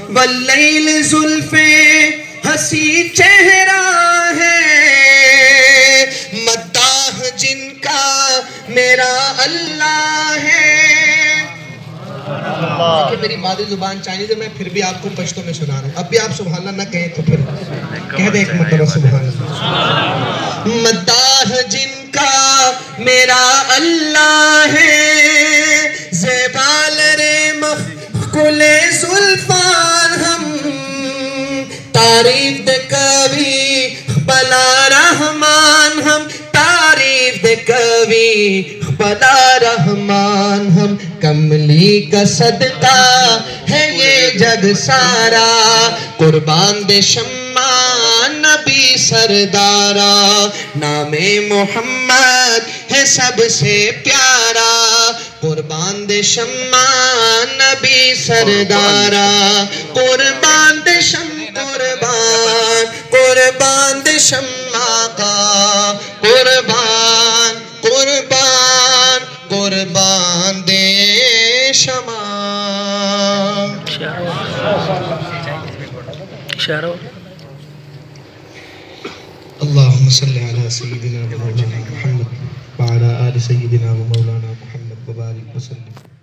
واللیل زلفیں ہنسی چہرہ ہے، مداح جن کا میرا اللہ ہے۔ کہ میری مادری زبان چائنیز ہے، میں پھر بھی آپ کو پشتو میں سنا رہا ہوں۔ اب بھی آپ سبحان اللہ نہ کہیں تو پھر کہہ دیں ایک مرتبہ سبحان اللہ۔ مداح جن کا میرا اللہ ہے، زیبال رے مخکل زلفان ہم، تعریف دے کبھی بلا رحمان ہم، تعریف دے کبھی بلا رحمان ہم، کملی کا صدقہ ہے یہ جگ سارا، قربان دے شمع نبی سردارا، نام محمد ہے سب سے پیارا، قربان دے شمع نبی سردارا، قربان دے قربان قربان دے شمع کا، قربان قربان قربان دے شمع۔ اللہم صلی علی سیدنا و مولانا محمد وعلی آل سیدنا و مولانا محمد وبارک وسلم۔